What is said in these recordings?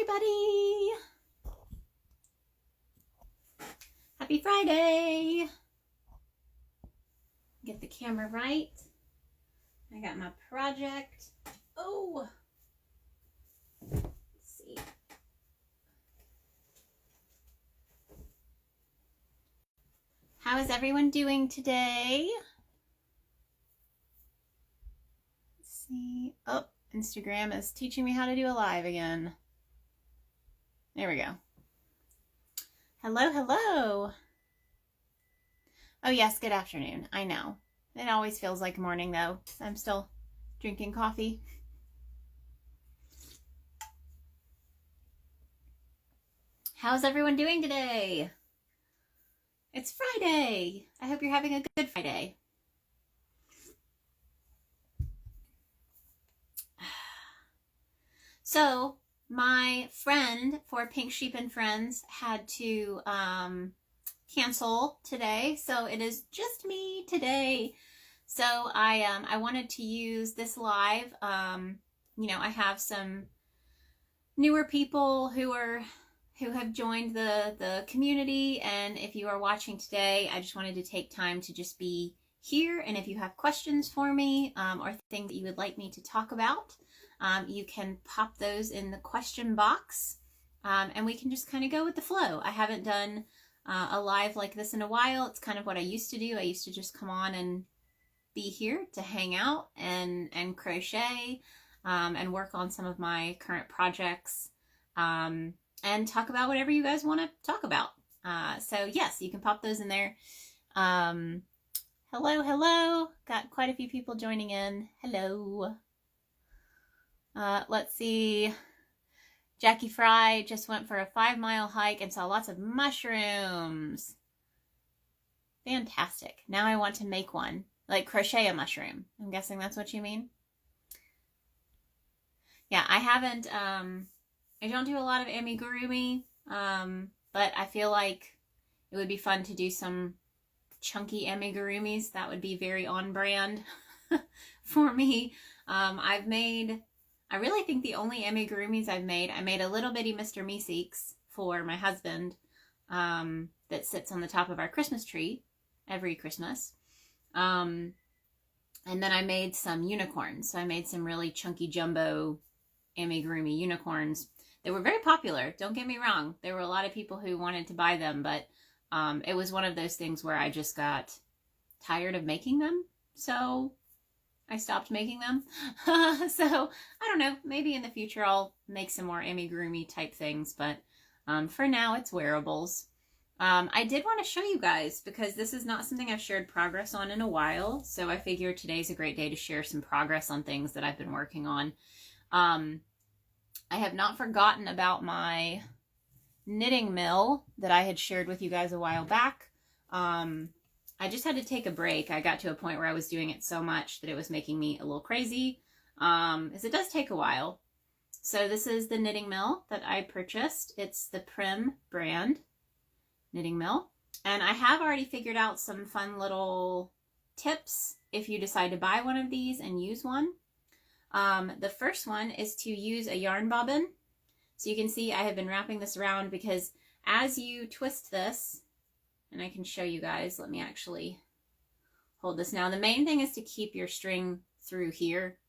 everybody. Happy Friday. Get the camera right. I got my project. Oh, let's see. How is everyone doing today? Let's see. Oh, Instagram is teaching me how to do a live again. There we go. Hello, hello. Oh yes, good afternoon. I know. It always feels like morning though. I'm still drinking coffee. How's everyone doing today? It's Friday. I hope you're having a good Friday. So, my friend for Pink Sheep and Friends had to cancel today, so it is just me today. So I wanted to use this live. You know, I have some newer people who have joined the community, and if you are watching today, I just wanted to take time to just be here. And if you have questions for me or things that you would like me to talk about, you can pop those in the question box, and we can just kind of go with the flow. I haven't done a live like this in a while. It's kind of what I used to do. I used to just come on and be here to hang out and crochet and work on some of my current projects and talk about whatever you guys want to talk about. So yes, you can pop those in there. Hello, hello. Got quite a few people joining in. Hello. Let's see. Jackie Fry just went for a 5-mile hike and saw lots of mushrooms. Fantastic. Now I want to make one. Like crochet a mushroom. I'm guessing that's what you mean. Yeah, I haven't, I don't do a lot of amigurumi, but I feel like it would be fun to do some chunky amigurumis. That would be very on brand for me. I really think the only amigurumis I made a little bitty Mr. Meeseeks for my husband that sits on the top of our Christmas tree every Christmas. And then I made some unicorns. So I made some really chunky jumbo amigurumi unicorns. They were very popular. Don't get me wrong. There were a lot of people who wanted to buy them, but it was one of those things where I just got tired of making them. So I stopped making them. So I don't know, maybe in the future I'll make some more amigurumi type things, but for now it's wearables. I did want to show you guys because this is not something I've shared progress on in a while, so I figure today's a great day to share some progress on things that I've been working on. I have not forgotten about my knitting mill that I had shared with you guys a while back. I just had to take a break. I got to a point where I was doing it so much that it was making me a little crazy, as it does take a while. So this is the knitting mill that I purchased. It's the Prim brand knitting mill. And I have already figured out some fun little tips if you decide to buy one of these and use one. The first one is to use a yarn bobbin. So you can see I have been wrapping this around because as you twist this, and I can show you guys, let me actually hold this now. The main thing is to keep your string through here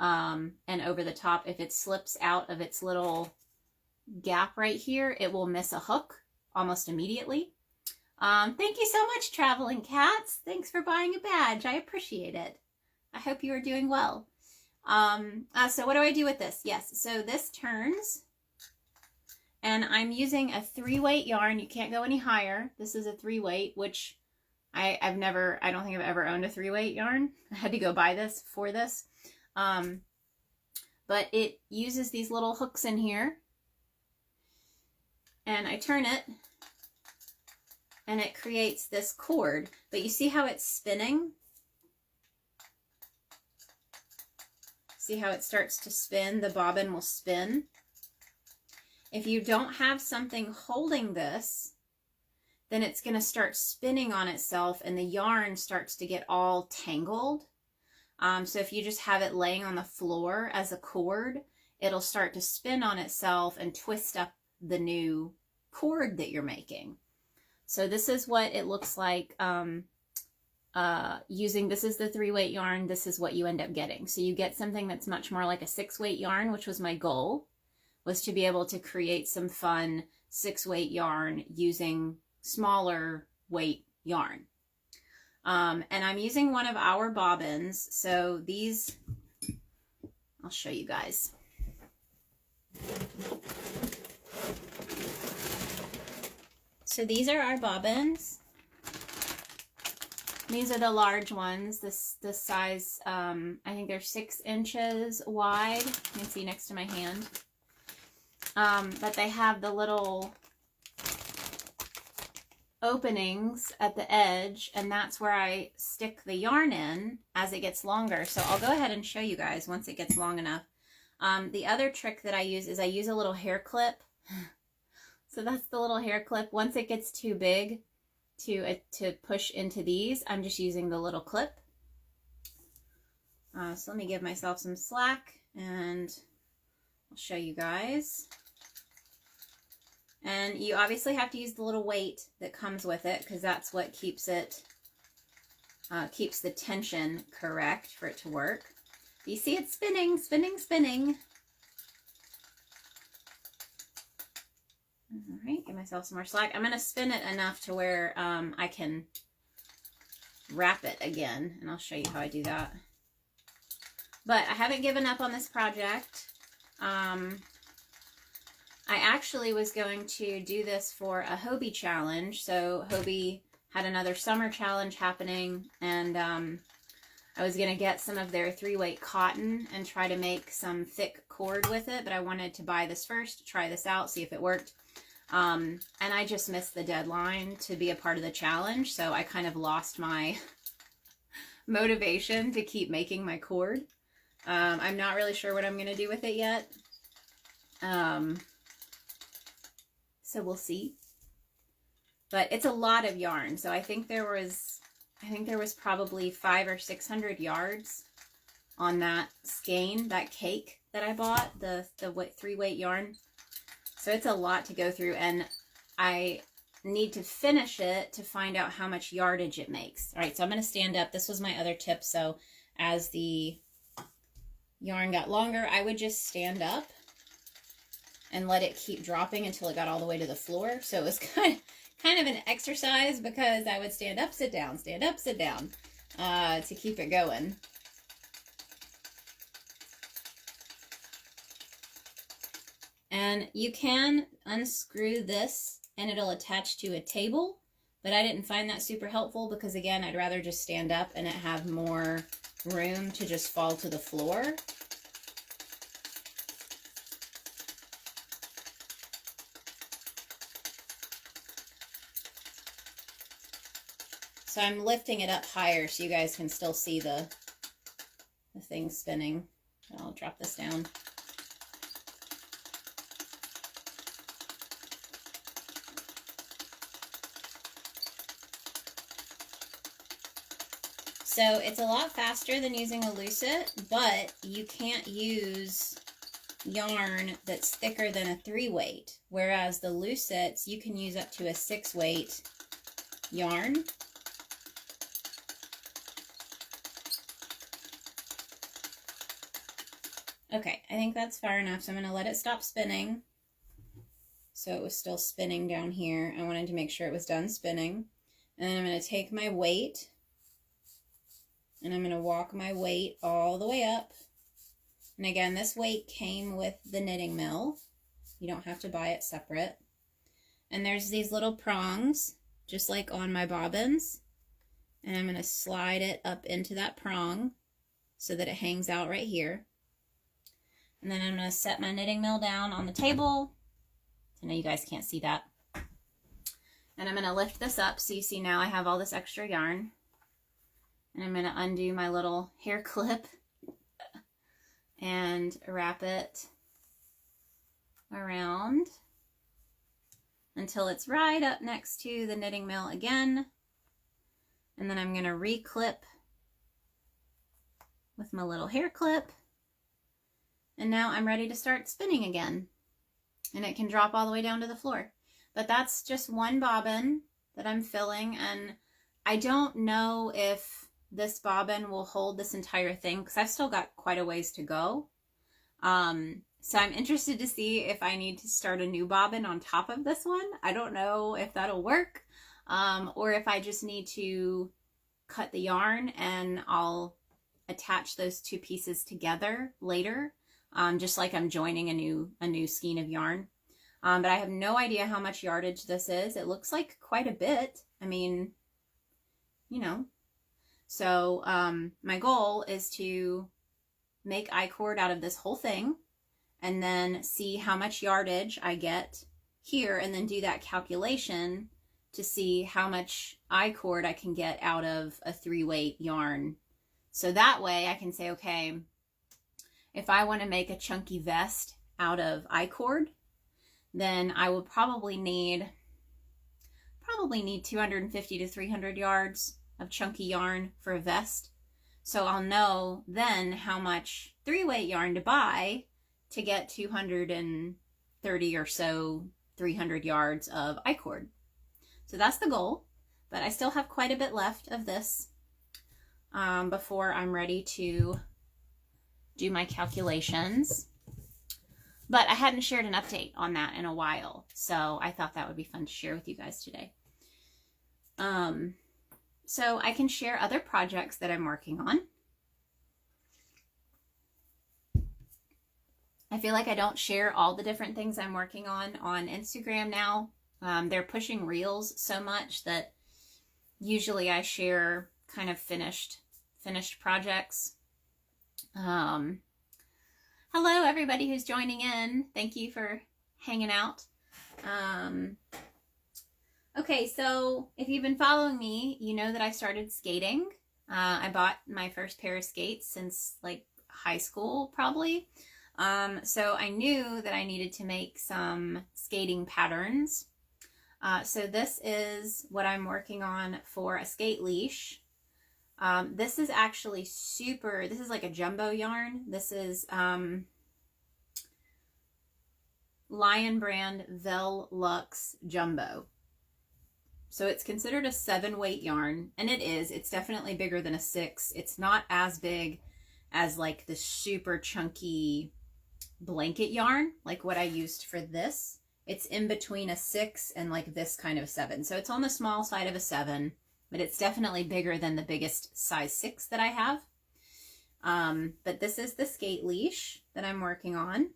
and over the top. If it slips out of its little gap right here, it will miss a hook almost immediately. Thank you so much, Traveling Cats. Thanks for buying a badge. I appreciate it. I hope you are doing well. So what do I do with this? Yes, so this turns. And I'm using a 3-weight yarn. You can't go any higher. This is a 3-weight, which I don't think I've ever owned a 3-weight yarn. I had to go buy this for this. But it uses these little hooks in here. And I turn it, and it creates this cord. But you see how it's spinning? See how it starts to spin? The bobbin will spin. If you don't have something holding this, then it's going to start spinning on itself and the yarn starts to get all tangled. So if you just have it laying on the floor as a cord, it'll start to spin on itself and twist up the new cord that you're making. So this is what it looks like using, this is the 3-weight yarn, this is what you end up getting. So you get something that's much more like a 6-weight yarn, which was my goal, was to be able to create some fun 6-weight yarn using smaller weight yarn. And I'm using one of our bobbins. So these, I'll show you guys. So these are our bobbins. These are the large ones. This size, I think they're 6 inches wide. You can see next to my hand. But they have the little openings at the edge, and that's where I stick the yarn in as it gets longer. So I'll go ahead and show you guys once it gets long enough. The other trick that I use is I use a little hair clip. So that's the little hair clip. Once it gets too big to push into these, I'm just using the little clip. So let me give myself some slack and I'll show you guys. And you obviously have to use the little weight that comes with it, because that's what keeps it, keeps the tension correct for it to work. You see it spinning, spinning, spinning. All right, give myself some more slack. I'm going to spin it enough to where I can wrap it again, and I'll show you how I do that. But I haven't given up on this project. I actually was going to do this for a Hobby challenge. So Hobby had another summer challenge happening, and I was going to get some of their 3-weight cotton and try to make some thick cord with it, but I wanted to buy this first, try this out, see if it worked. And I just missed the deadline to be a part of the challenge, so I kind of lost my motivation to keep making my cord. I'm not really sure what I'm going to do with it yet. So we'll see. But it's a lot of yarn, so I think there was probably 500 or 600 yards on that skein, that cake that I bought, the 3-weight yarn. So it's a lot to go through, and I need to finish it to find out how much yardage it makes. All right, so I'm going to stand up. This was my other tip. So as the yarn got longer, I would just stand up and let it keep dropping until it got all the way to the floor. So it was kind of an exercise, because I would stand up, sit down, to keep it going. And you can unscrew this and it'll attach to a table, but I didn't find that super helpful, because again, I'd rather just stand up and it have more room to just fall to the floor. So I'm lifting it up higher so you guys can still see the thing spinning. I'll drop this down. So it's a lot faster than using a lucite, but you can't use yarn that's thicker than a 3-weight, whereas the lucites, you can use up to a 6-weight yarn. Okay, I think that's far enough, so I'm going to let it stop spinning. So it was still spinning down here. I wanted to make sure it was done spinning. And then I'm going to take my weight, and I'm going to walk my weight all the way up. And again, this weight came with the knitting mill. You don't have to buy it separate. And there's these little prongs, just like on my bobbins. And I'm going to slide it up into that prong so that it hangs out right here. And then I'm going to set my knitting mill down on the table. I know you guys can't see that. And I'm going to lift this up so you see now I have all this extra yarn. And I'm going to undo my little hair clip and wrap it around until it's right up next to the knitting mill again. And then I'm going to re-clip with my little hair clip. And now I'm ready to start spinning again. And it can drop all the way down to the floor. But that's just one bobbin that I'm filling, and I don't know if this bobbin will hold this entire thing because I've still got quite a ways to go. So I'm interested to see if I need to start a new bobbin on top of this one. I don't know if that'll work, or if I just need to cut the yarn and I'll attach those two pieces together later, just like I'm joining a new skein of yarn. But I have no idea how much yardage this is. It looks like quite a bit. I mean, you know. So my goal is to make I-cord out of this whole thing and then see how much yardage I get here and then do that calculation to see how much I-cord I can get out of a 3-weight yarn. So that way I can say, okay, if I want to make a chunky vest out of I-cord, then I will probably need 250 to 300 yards of chunky yarn for a vest. So I'll know then how much 3-weight yarn to buy to get 230 or so 300 yards of I-cord. So that's the goal, but I still have quite a bit left of this before I'm ready to do my calculations. But I hadn't shared an update on that in a while, so I thought that would be fun to share with you guys today. So I can share other projects that I'm working on. I feel like I don't share all the different things I'm working on Instagram now. They're pushing reels so much that usually I share kind of finished projects. Hello, everybody who's joining in. Thank you for hanging out. Okay, so if you've been following me, you know that I started skating. I bought my first pair of skates since like high school, probably. So I knew that I needed to make some skating patterns. So this is what I'm working on for a skate leash. This is actually this is like a jumbo yarn. This is Lion brand Velux Jumbo. So it's considered a 7-weight yarn, and it is. It's definitely bigger than a 6. It's not as big as like the super chunky blanket yarn, like what I used for this. It's in between a 6 and like this kind of 7. So it's on the small side of a 7. But it's definitely bigger than the biggest size 6 that I have. But this is the skate leash that I'm working on.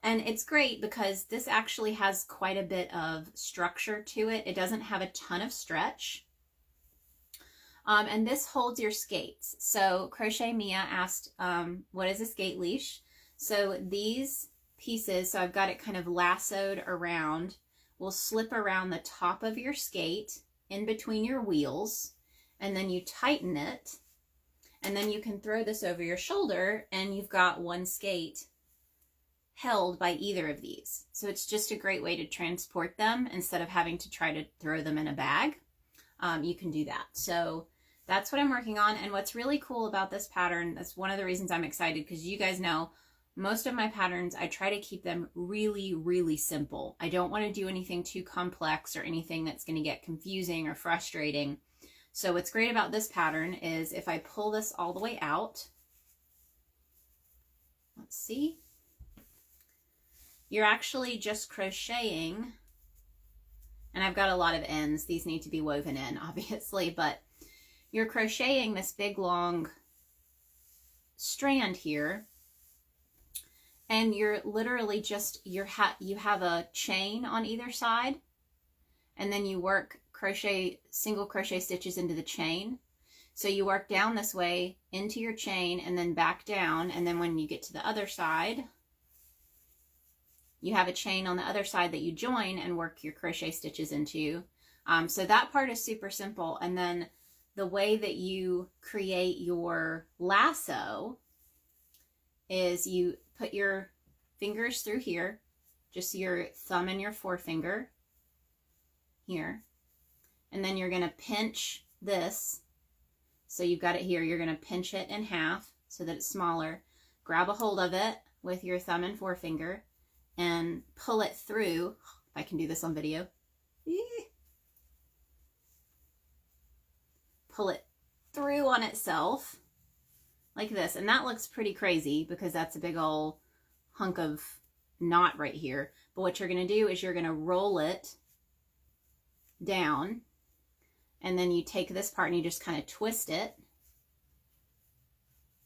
And it's great because this actually has quite a bit of structure to it. It doesn't have a ton of stretch. And this holds your skates. So Crochet Mia asked, what is a skate leash? So these pieces, so I've got it kind of lassoed around, will slip around the top of your skate in between your wheels, and then you tighten it, and then you can throw this over your shoulder, and you've got one skate held by either of these. So it's just a great way to transport them instead of having to try to throw them in a bag. You can do that. So that's what I'm working on. And what's really cool about this pattern, that's one of the reasons I'm excited, because you guys know most of my patterns, I try to keep them really, really simple. I don't want to do anything too complex or anything that's going to get confusing or frustrating. So what's great about this pattern is if I pull this all the way out, let's see, you're actually just crocheting, and I've got a lot of ends. These need to be woven in, obviously, but you're crocheting this big long strand here, and you're literally just, you have a chain on either side, and then you work single crochet stitches into the chain. So you work down this way into your chain and then back down, and then when you get to the other side, you have a chain on the other side that you join and work your crochet stitches into. So that part is super simple. And then the way that you create your lasso is you put your fingers through here, just your thumb and your forefinger here. And then you're going to pinch this. So you've got it here. You're going to pinch it in half so that it's smaller. Grab a hold of it with your thumb and forefinger and pull it through. If I can do this on video. Pull it through on itself like this. And that looks pretty crazy because that's a big old hunk of knot right here. But what you're going to do is you're going to roll it down, and then you take this part and you just kind of twist it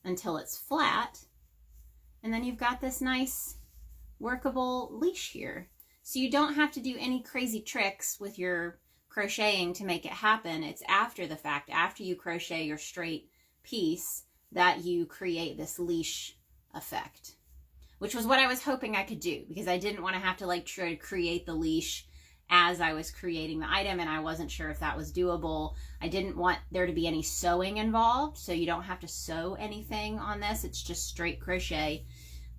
until it's flat, and then you've got this nice workable leash here. So you don't have to do any crazy tricks with your crocheting to make it happen. It's after the fact, after you crochet your straight piece, that you create this leash effect, which was what I was hoping I could do, because I didn't want to have to like try to create the leash as I was creating the item, and I wasn't sure if that was doable. I didn't want there to be any sewing involved, so you don't have to sew anything on this. It's just straight crochet.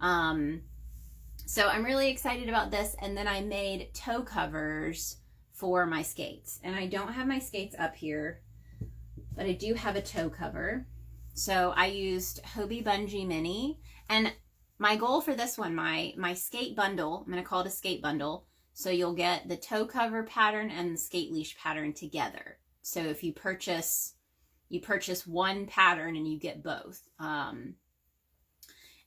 So I'm really excited about this. And then I made toe covers for my skates, and I don't have my skates up here, but I do have a toe cover. So I used Hobie Bungee Mini, and my goal for this one, my skate bundle, I'm going to call it a skate bundle. So you'll get the toe cover pattern and the skate leash pattern together. So if you purchase one pattern and you get both. And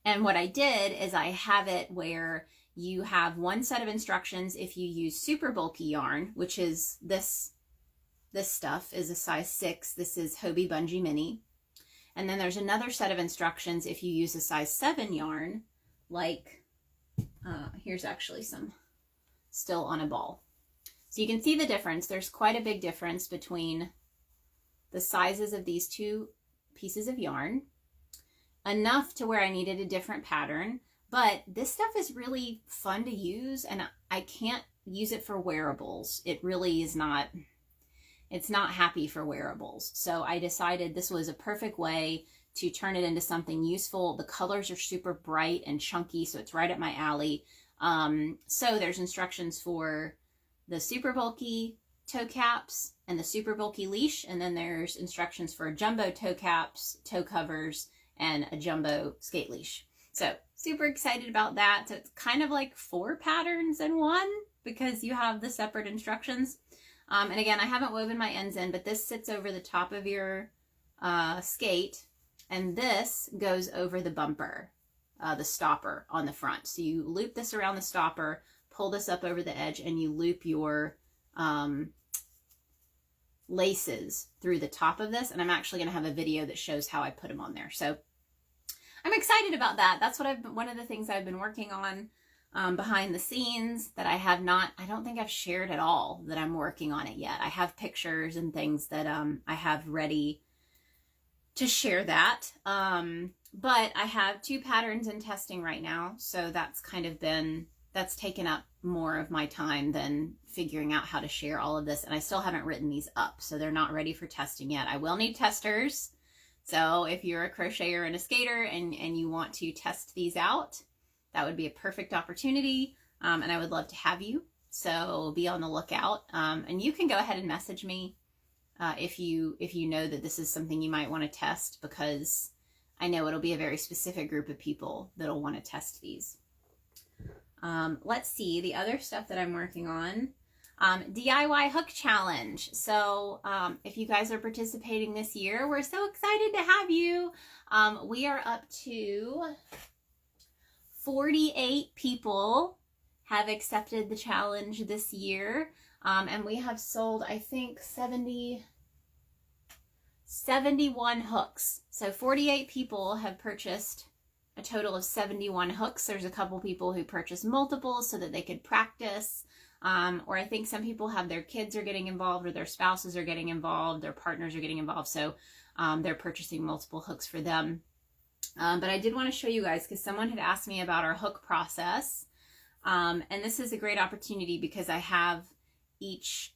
what I did is I have it where you have one set of instructions if you use super bulky yarn, which is this stuff is a size 6. This is Hobie Bungee Mini. And then there's another set of instructions if you use a size 7 yarn, like, here's actually some still on a ball. So you can see the difference. There's quite a big difference between the sizes of these two pieces of yarn, enough to where I needed a different pattern. But this stuff is really fun to use, and I can't use it for wearables. It really is not, it's not happy for wearables. So I decided this was a perfect way to turn it into something useful. The colors are super bright and chunky, so it's right up my alley. So there's instructions for the super bulky toe caps and the super bulky leash, and then there's instructions for jumbo toe caps, toe covers, and a jumbo skate leash. So super excited about that. So it's kind of like 4 patterns in one because you have the separate instructions. And again, I haven't woven my ends in, but this sits over the top of your skate, and this goes over the bumper, the stopper on the front. So you loop this around the stopper, pull this up over the edge, and you loop your laces through the top of this. And I'm actually going to have a video that shows how I put them on there. So I'm excited about that. That's what one of the things I've been working on behind the scenes that I don't think I've shared at all, that I'm working on it yet. I have pictures and things that I have ready to share that. But I have 2 patterns in testing right now. So that's kind of that's taken up more of my time than figuring out how to share all of this. And I still haven't written these up, so they're not ready for testing yet. I will need testers. So if you're a crocheter and a skater and you want to test these out, that would be a perfect opportunity. And I would love to have you. So be on the lookout. And you can go ahead and message me if you know that this is something you might want to test, because I know it'll be a very specific group of people that'll want to test these. Let's see the other stuff that I'm working on. DIY hook challenge. So if you guys are participating this year, we're so excited to have you. We are up to 48 people have accepted the challenge this year. And we have sold, I think, 71 hooks. So 48 people have purchased a total of 71 hooks. There's a couple people who purchased multiples so that they could practice. Or I think some people have their kids are getting involved, or their spouses are getting involved, their partners are getting involved. So they're purchasing multiple hooks for them. But I did want to show you guys, because someone had asked me about our hook process. And this is a great opportunity because I have each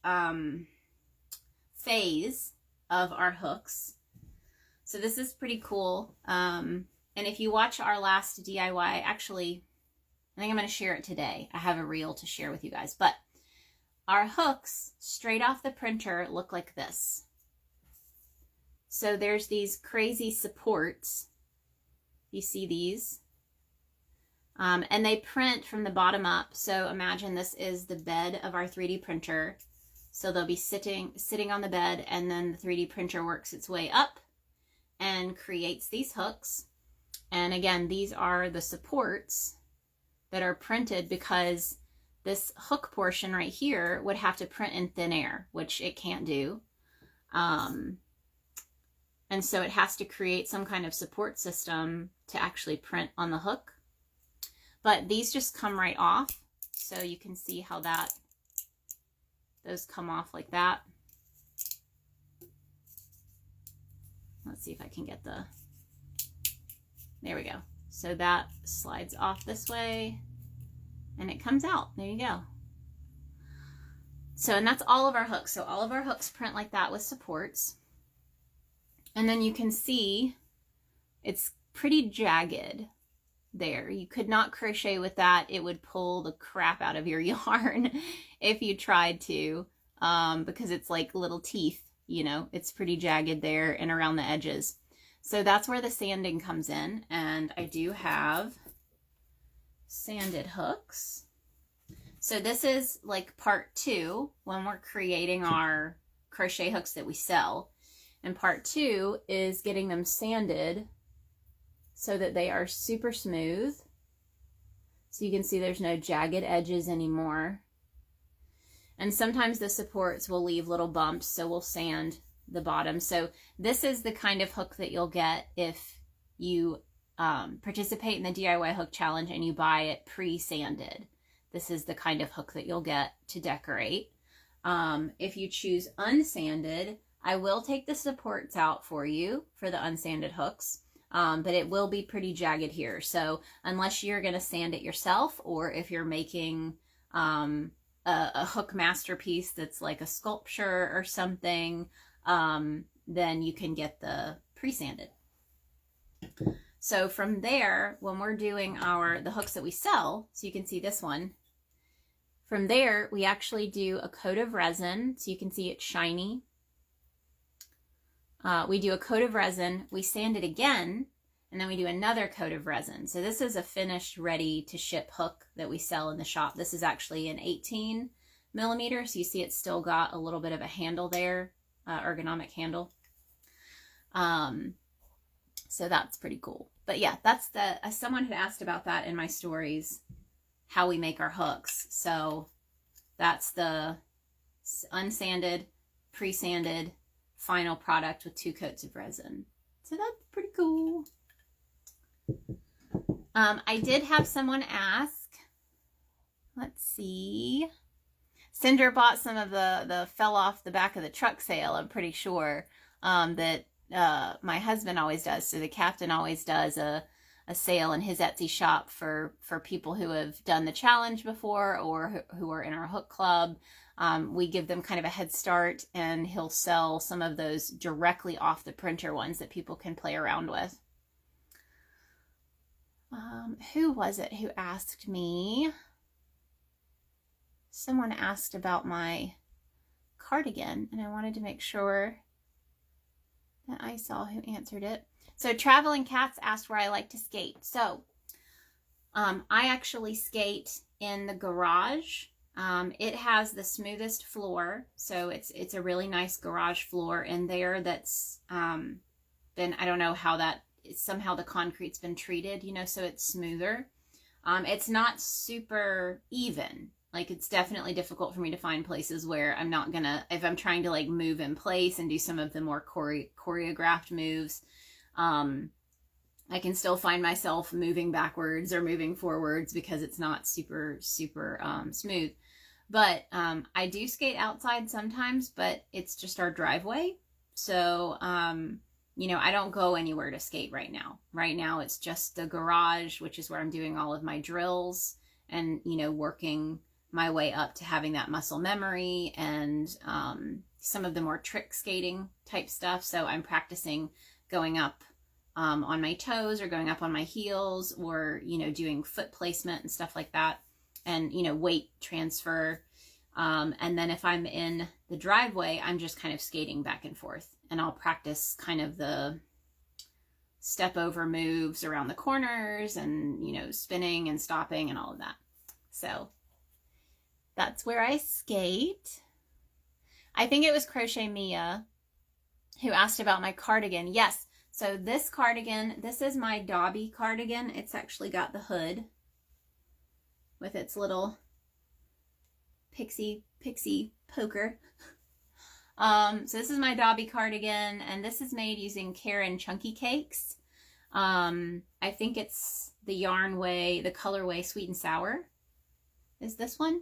phase of our hooks. So this is pretty cool. And if you watch our last DIY, actually, I think I'm going to share it today. I have a reel to share with you guys. But our hooks, straight off the printer, look like this. So there's these crazy supports. You see these? And they print from the bottom up. So imagine this is the bed of our 3D printer. So they'll be sitting on the bed, and then the 3D printer works its way up and creates these hooks. And again, these are the supports that are printed, because this hook portion right here would have to print in thin air, which it can't do. And so it has to create some kind of support system to actually print on the hook. But these just come right off. So you can see how those come off like that. Let's see if I can get there we go. So that slides off this way and it comes out. There you go. So, and that's all of our hooks. So all of our hooks print like that with supports. And then you can see it's pretty jagged there. You could not crochet with that. It would pull the crap out of your yarn if you tried to, because it's like little teeth, you know, it's pretty jagged there and around the edges. So that's where the sanding comes in. And I do have sanded hooks. So this is like part 2 when we're creating our crochet hooks that we sell. And part 2 is getting them sanded so that they are super smooth. So you can see there's no jagged edges anymore. And sometimes the supports will leave little bumps, so we'll sand the bottom. So this is the kind of hook that you'll get if you participate in the DIY hook challenge and you buy it pre-sanded. This is the kind of hook that you'll get to decorate. If you choose unsanded, I will take the supports out for you for the unsanded hooks, but it will be pretty jagged here. So unless you're going to sand it yourself, or if you're making a hook masterpiece that's like a sculpture or something, then you can get the pre-sanded. So from there, when we're doing the hooks that we sell, so you can see this one, from there we actually do a coat of resin, so you can see it's shiny. We do a coat of resin, we sand it again, and then we do another coat of resin. So this is a finished, ready to ship hook that we sell in the shop. This is actually an 18 millimeter, so you see it's still got a little bit of a handle there, ergonomic handle. So that's pretty cool. But yeah, that's someone had asked about that in my stories, how we make our hooks. So that's the unsanded, pre-sanded final product with 2 coats of resin. So that's pretty cool. I did have someone ask, let's see, Cinder bought some of the fell off the back of the truck sale. I'm pretty sure that my husband always does. So the captain always does a sale in his Etsy shop for people who have done the challenge before or who are in our hook club. We give them kind of a head start, and he'll sell some of those directly off the printer ones that people can play around with. Who was it who asked me? Someone asked about my cardigan, and I wanted to make sure that I saw who answered it. So Traveling Cats asked where I like to skate. So I actually skate in the garage. It has the smoothest floor, so it's a really nice garage floor in there that's been, I don't know how that, somehow the concrete's been treated, you know, so it's smoother. It's not super even. Like, it's definitely difficult for me to find places where I'm not gonna, if I'm trying to like move in place and do some of the more choreographed moves, I can still find myself moving backwards or moving forwards because it's not super smooth. But I do skate outside sometimes, but it's just our driveway. So, you know, I don't go anywhere to skate right now. Right now, it's just the garage, which is where I'm doing all of my drills and, you know, working my way up to having that muscle memory and some of the more trick skating type stuff. So I'm practicing going up on my toes or going up on my heels, or, you know, doing foot placement and stuff like that, and, you know, weight transfer. And then if I'm in the driveway, I'm just kind of skating back and forth, and I'll practice kind of the step over moves around the corners and, you know, spinning and stopping and all of that. So that's where I skate. I think it was Crochet Mia who asked about my cardigan. Yes, so this cardigan, this is my Dobby cardigan. It's actually got the hood with its little pixie poker. So this is my Dobby cardigan, and this is made using Karen Chunky Cakes. I think it's the yarn way, the colorway Sweet and Sour is this one.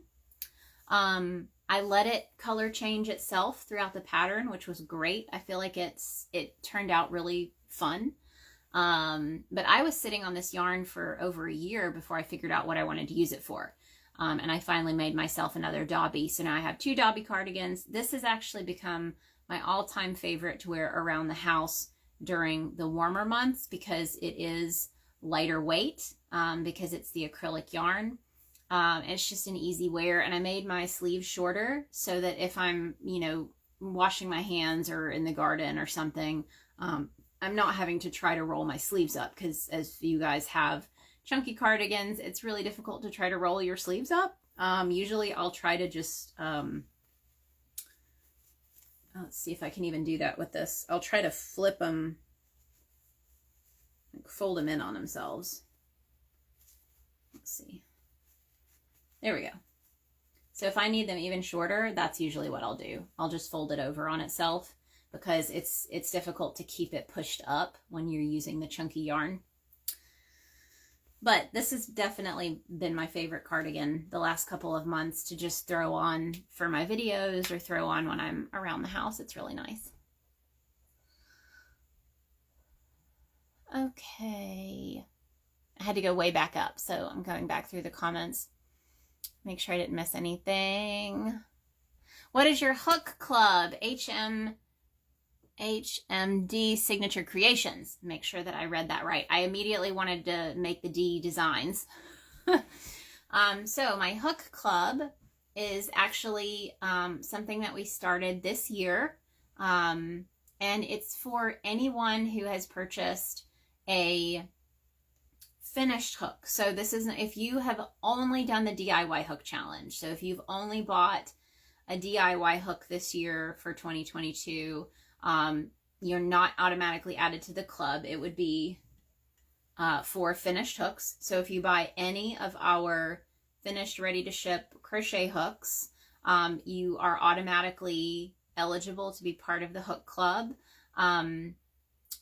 I let it color change itself throughout the pattern, which was great. I feel like it turned out really fun. But I was sitting on this yarn for over a year before I figured out what I wanted to use it for. And I finally made myself another Dobby. So now I have 2 Dobby cardigans. This has actually become my all-time favorite to wear around the house during the warmer months because it is lighter weight, because it's the acrylic yarn. It's just an easy wear, and I made my sleeves shorter so that if I'm, you know, washing my hands or in the garden or something, I'm not having to try to roll my sleeves up, because as you guys have chunky cardigans, it's really difficult to try to roll your sleeves up. Usually I'll try to just, let's see if I can even do that with this. I'll try to flip them, like fold them in on themselves. Let's see. There we go. So if I need them even shorter, that's usually what I'll do. I'll just fold it over on itself because it's difficult to keep it pushed up when you're using the chunky yarn. But this has definitely been my favorite cardigan the last couple of months to just throw on for my videos or throw on when I'm around the house. It's really nice. Okay. I had to go way back up, so I'm going back through the comments. Make sure I didn't miss anything. What is your hook club? HMD Signature Creations. Make sure that I read that right. I immediately wanted to make the D designs. So my hook club is actually something that we started this year. And it's for anyone who has purchased a finished hook. So this isn't, if you have only done the DIY hook challenge, so if you've only bought a DIY hook this year for 2022, you're not automatically added to the club. It would be for finished hooks. So if you buy any of our finished ready to ship crochet hooks, you are automatically eligible to be part of the hook club.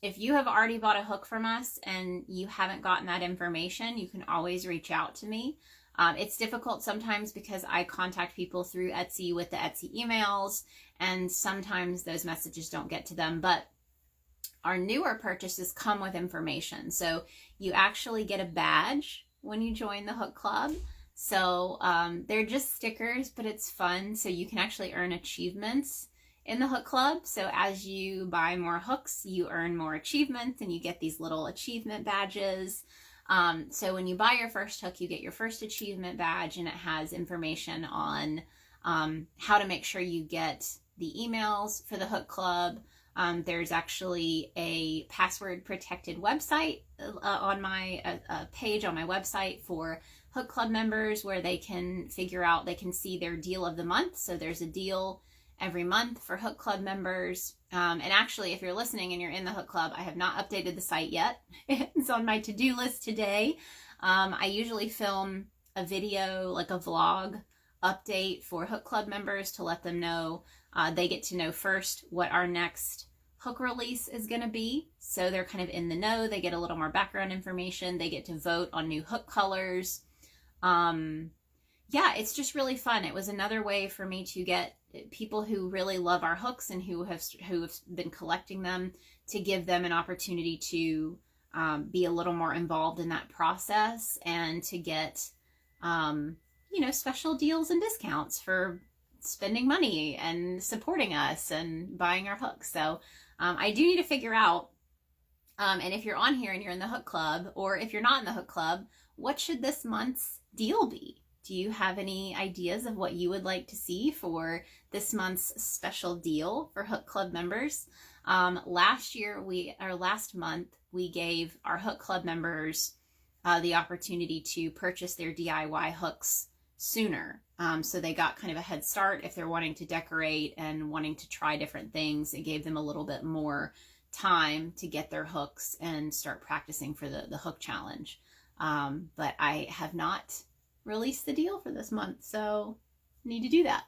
If you have already bought a hook from us and you haven't gotten that information, you can always reach out to me. It's difficult sometimes because I contact people through Etsy with the Etsy emails, and sometimes those messages don't get to them. But our newer purchases come with information. So you actually get a badge when you join the hook club. So they're just stickers, but it's fun. So you can actually earn achievements in the hook club. So as you buy more hooks, you earn more achievements and you get these little achievement badges. So when you buy your first hook, you get your first achievement badge, and it has information on how to make sure you get the emails for the hook club. There's actually a password protected website on my page on my website for hook club members where they can figure out, they can see their deal of the month. So there's a deal every month for hook club members. And actually, if you're listening and you're in the hook club, I have not updated the site yet. It's on my to-do list today. I usually film a video, like a vlog update for hook club members to let them know. They get to know first what our next hook release is going to be. So they're kind of in the know. They get a little more background information. They get to vote on new hook colors. Yeah, it's just really fun. It was another way for me to get people who really love our hooks and who have been collecting them, to give them an opportunity to be a little more involved in that process and to get, you know, special deals and discounts for spending money and supporting us and buying our hooks. So I do need to figure out, and if you're on here and you're in the hook club, or if you're not in the hook club, what should this month's deal be? Do you have any ideas of what you would like to see for this month's special deal for hook club members? Last month, we gave our Hook Club members the opportunity to purchase their DIY hooks sooner. So they got kind of a head start if they're wanting to decorate and wanting to try different things. It gave them a little bit more time to get their hooks and start practicing for the hook challenge. But I have not released the deal for this month, so need to do that.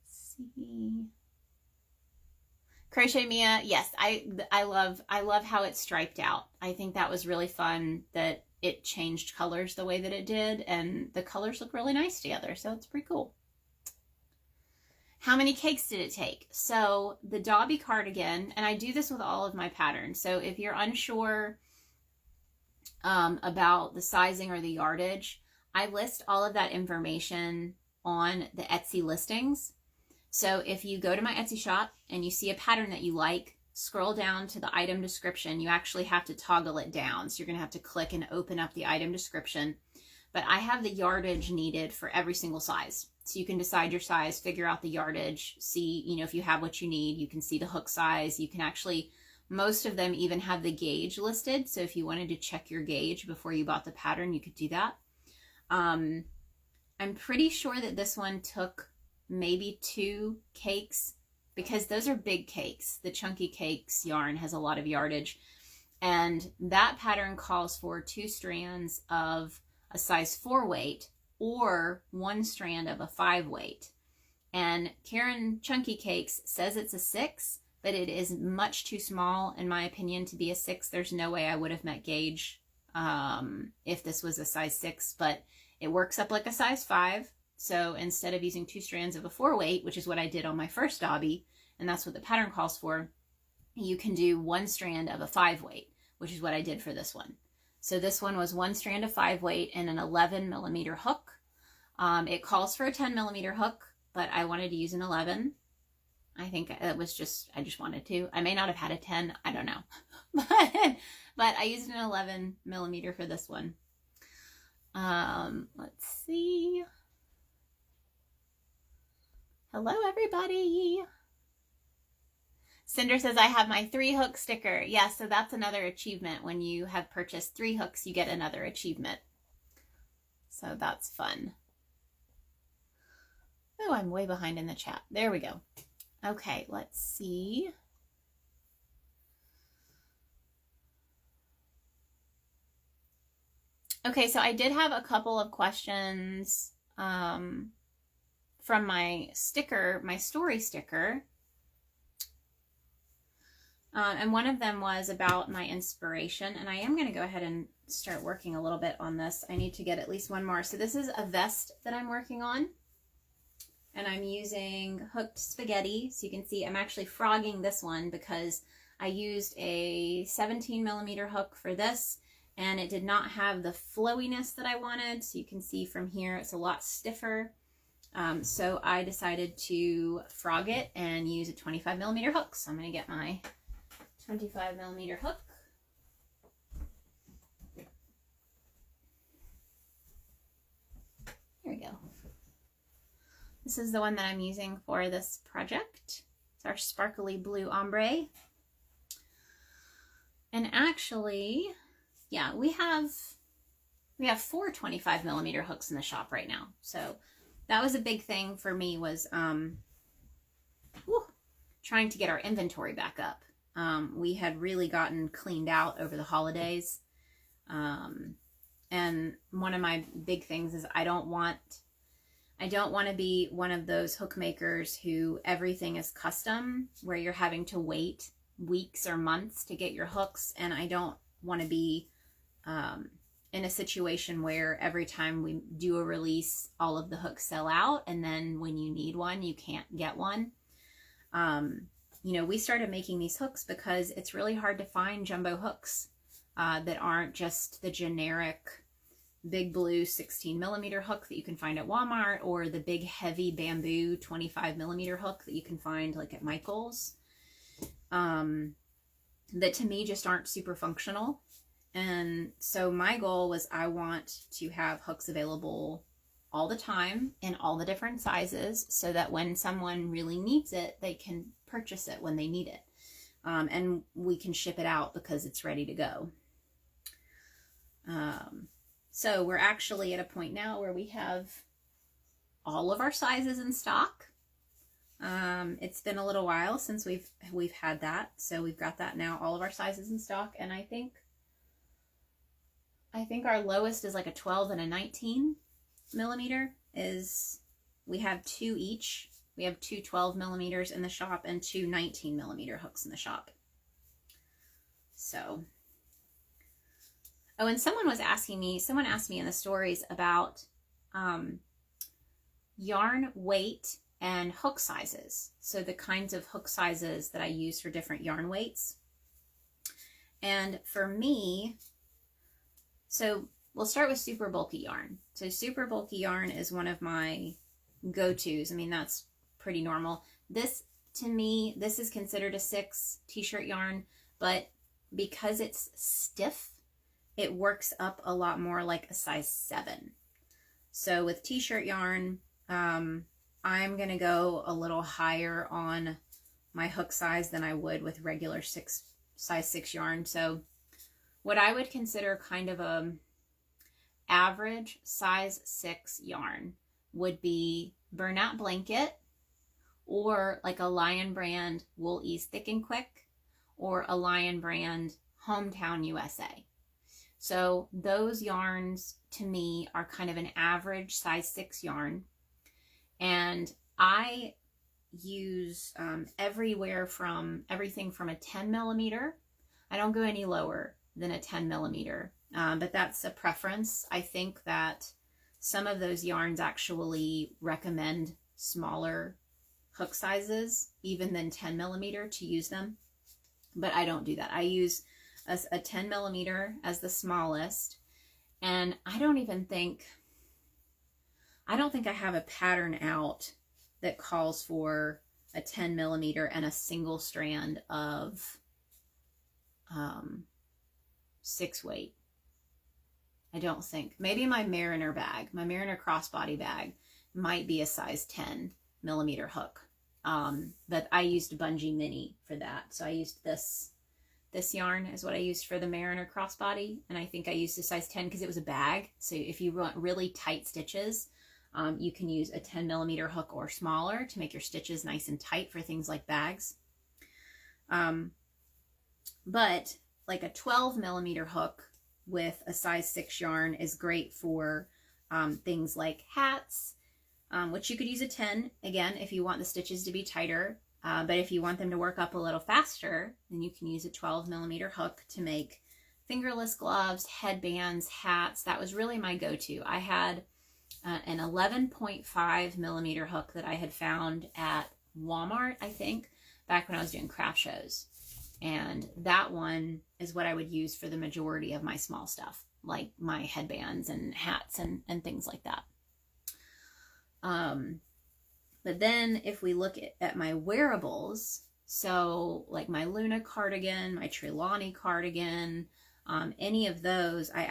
Let's see. Crochet Mia, yes, I love how it's striped out. I think that was really fun that it changed colors the way that it did, and the colors look really nice together, so it's pretty cool. How many cakes did it take? So the Dobby Cardigan, and I do this with all of my patterns, so if you're unsure about the sizing or the yardage, I list all of that information on the Etsy listings. So if you go to my Etsy shop and you see a pattern that you like, scroll down to the item description. You actually have to toggle it down. So you're going to have to click and open up the item description. But I have the yardage needed for every single size. So you can decide your size, figure out the yardage, see, if you have what you need. You can see the hook size. You can actually, most of them even have the gauge listed. So if you wanted to check your gauge before you bought the pattern, you could do that. I'm pretty sure that this one took maybe 2 cakes, because those are big cakes. The Chunky Cakes yarn has a lot of yardage, and that pattern calls for 2 strands of a size 4 weight or 1 strand of a 5 weight. And Karen Chunky Cakes says it's a 6, but it is much too small, in my opinion, to be a 6. There's no way I would have met gauge if this was a size 6, but it works up like a size 5. So instead of using 2 strands of a 4 weight, which is what I did on my first Dobby, and that's what the pattern calls for, you can do 1 strand of a 5 weight, which is what I did for this one. So this one was 1 strand of 5 weight and an 11 millimeter hook. It calls for a 10 millimeter hook, but I wanted to use an 11. I think it was I just wanted to. I may not have had a 10, I don't know. but I used an 11 millimeter for this one. Let's see. Hello, everybody. Cinder says, I have my 3 hook sticker. Yeah, so that's another achievement. When you have purchased 3 hooks, you get another achievement. So that's fun. Oh, I'm way behind in the chat. There we go. Okay, let's see. Okay, so I did have a couple of questions from my sticker, my story sticker. And one of them was about my inspiration, and I am going to go ahead and start working a little bit on this. I need to get at least one more. So this is a vest that I'm working on, and I'm using hooked spaghetti. So you can see I'm actually frogging this one because I used a 17 millimeter hook for this, and it did not have the flowiness that I wanted. So you can see from here it's a lot stiffer. So I decided to frog it and use a 25 millimeter hook. So I'm going to get my 25 millimeter hook. Here we go. This is the one that I'm using for this project. It's our sparkly blue ombre. And actually, yeah, we have 4 25 millimeter hooks in the shop right now. So that was a big thing for me, was trying to get our inventory back up. We had really gotten cleaned out over the holidays. And one of my big things is I don't want to be one of those hook makers who everything is custom, where you're having to wait weeks or months to get your hooks. And I don't want to be in a situation where every time we do a release, all of the hooks sell out, and then when you need one, you can't get one. You know, we started making these hooks because it's really hard to find jumbo hooks that aren't just the generic big blue 16 millimeter hook that you can find at Walmart, or the big heavy bamboo 25 millimeter hook that you can find like at Michael's, that to me just aren't super functional. And so my goal was, I want to have hooks available all the time in all the different sizes so that when someone really needs it, they can purchase it when they need it. And we can ship it out because it's ready to go. So we're actually at a point now where we have all of our sizes in stock. It's been a little while since we've had that, so we've got that now, all of our sizes in stock. And I think our lowest is like a 12 and a 19 millimeter. We have two each. We have two 12 millimeters in the shop and two 19 millimeter hooks in the shop. So, oh, and someone asked me in the stories about yarn weight and hook sizes. So the kinds of hook sizes that I use for different yarn weights. And for me, so we'll start with super bulky yarn. So super bulky yarn is one of my go-tos. I mean, that's pretty normal. This, to me, this is considered a 6 t-shirt yarn, but because it's stiff, it works up a lot more like a size 7. So with t-shirt yarn, I'm going to go a little higher on my hook size than I would with regular size 6 yarn. So what I would consider kind of a average size 6 yarn would be Burnout Blanket, or like a Lion Brand Wool Ease Thick and Quick, or a Lion Brand Hometown USA. So those yarns to me are kind of an average size 6 yarn. And I use everything from a 10 millimeter. I don't go any lower than a 10 millimeter, but that's a preference. I think that some of those yarns actually recommend smaller hook sizes, even than 10 millimeter, to use them. But I don't do that. I use a 10 millimeter as the smallest. And I don't think I have a pattern out that calls for a 10 millimeter and a single strand of 6 weight. I don't think. Maybe my Mariner bag, my Mariner crossbody bag, might be a size 10 millimeter hook. But I used Bungee Mini for that. So I used this yarn is what I used for the Mariner crossbody. And I think I used a size 10 because it was a bag. So if you want really tight stitches, you can use a 10 millimeter hook or smaller to make your stitches nice and tight for things like bags. But like a 12 millimeter hook with a size 6 yarn is great for things like hats, which you could use a 10, again, if you want the stitches to be tighter. But if you want them to work up a little faster, then you can use a 12 millimeter hook to make fingerless gloves, headbands, hats. That was really my go-to. I had an 11.5 millimeter hook that I had found at Walmart, I think, back when I was doing craft shows. And that one is what I would use for the majority of my small stuff, like my headbands and hats and things like that. But then if we look at my wearables, so like my Luna cardigan, my Trelawney cardigan, any of those, I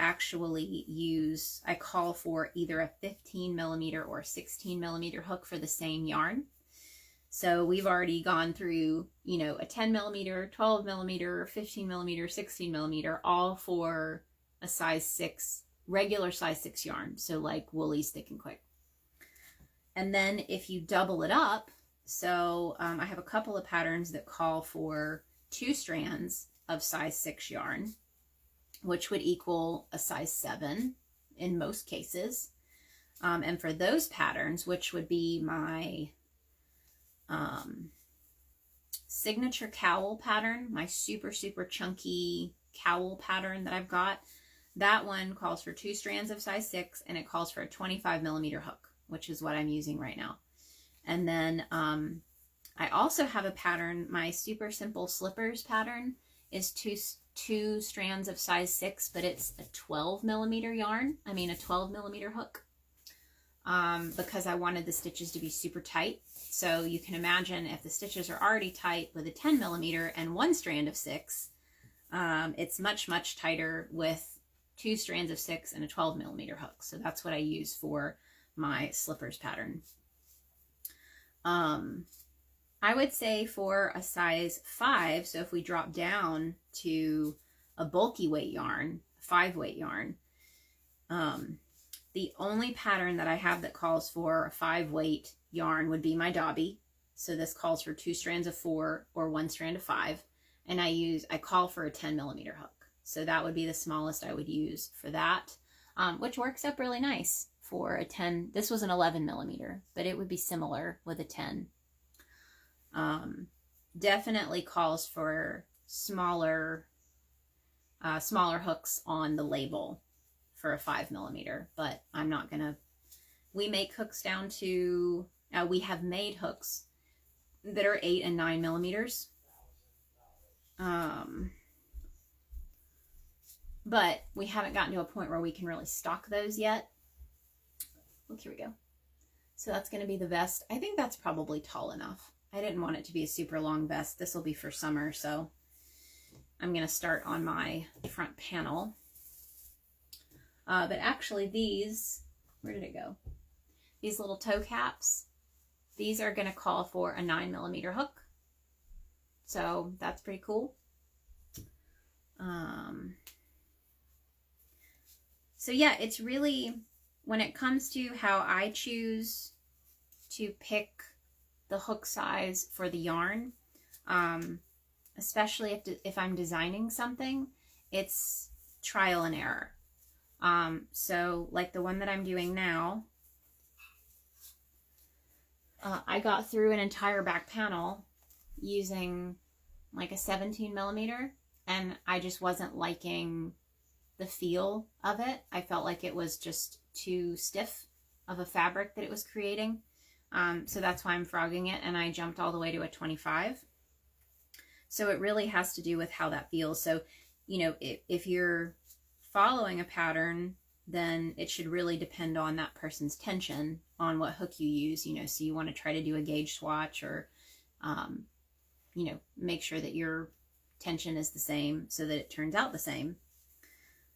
call for either a 15 millimeter or 16 millimeter hook for the same yarn. So we've already gone through, a 10 millimeter, 12 millimeter, 15 millimeter, 16 millimeter, all for a size 6, regular size 6 yarn. So like Wool Ease Thick and Quick. And then if you double it up, so I have a couple of patterns that call for 2 strands of size 6 yarn, which would equal a size 7 in most cases. And for those patterns, which would be my signature cowl pattern, my super, super chunky cowl pattern that I've got, that one calls for 2 strands of size 6, and it calls for a 25 millimeter hook, which is what I'm using right now. And then I also have a pattern, my super simple slippers pattern is two strands of size 6, but it's a 12 millimeter yarn. I mean a 12 millimeter hook, because I wanted the stitches to be super tight. So you can imagine if the stitches are already tight with a 10 millimeter and 1 strand of 6, it's much, much tighter with 2 strands of 6 and a 12 millimeter hook. So that's what I use for my slippers pattern. I would say for a size 5, so if we drop down to a bulky weight yarn, 5 weight yarn, the only pattern that I have that calls for a 5 weight yarn would be my Dobby. So this calls for 2 strands of 4 or 1 strand of 5. And I call for a 10 millimeter hook. So that would be the smallest I would use for that, which works up really nice for a 10. This was an 11 millimeter, but it would be similar with a 10. Definitely calls for smaller hooks on the label for a 5 millimeter, but I'm not gonna, we make hooks down to, we have made hooks that are 8 and 9 millimeters. But we haven't gotten to a point where we can really stock those yet. Look, here we go. So that's going to be the vest. I think that's probably tall enough. I didn't want it to be a super long vest. This will be for summer, so I'm going to start on my front panel. But actually these, where did it go? These little toe caps, these are going to call for a 9 millimeter hook. So that's pretty cool. So yeah, it's really, when it comes to how I choose to pick the hook size for the yarn, especially if I'm designing something, it's trial and error. So like the one that I'm doing now, I got through an entire back panel using like a 17 millimeter, and I just wasn't liking the feel of it. I felt like it was just too stiff of a fabric that it was creating. So that's why I'm frogging it, and I jumped all the way to a 25. So it really has to do with how that feels. So, you know, if you're following a pattern, then it should really depend on that person's tension on what hook you use, you know, so you want to try to do a gauge swatch, or, you know, make sure that your tension is the same so that it turns out the same.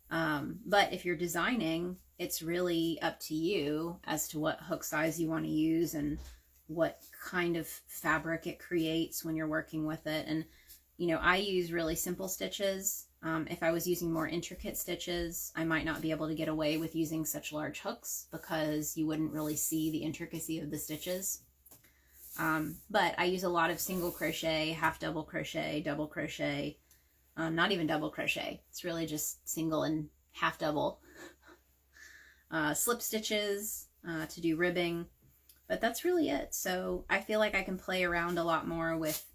But if you're designing, it's really up to you as to what hook size you want to use and what kind of fabric it creates when you're working with it. And, you know, I use really simple stitches. If I was using more intricate stitches, I might not be able to get away with using such large hooks because you wouldn't really see the intricacy of the stitches. But I use a lot of single crochet, half double crochet, double crochet, not even double crochet. It's really just single and half double. Slip stitches to do ribbing, but that's really it. So I feel like I can play around a lot more with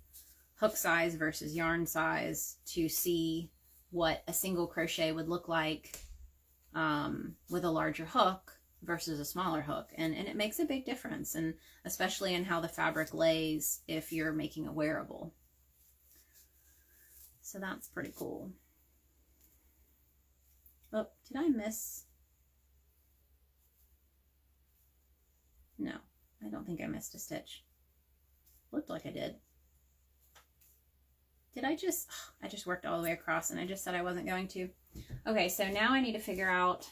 hook size versus yarn size to see what a single crochet would look like with a larger hook versus a smaller hook, and it makes a big difference, and especially in how the fabric lays if you're making a wearable. So that's pretty cool. Oh, did I miss? No, I don't think I missed a stitch. Looked like I did. Did I just worked all the way across and I just said I wasn't going to. Okay, so now I need to figure out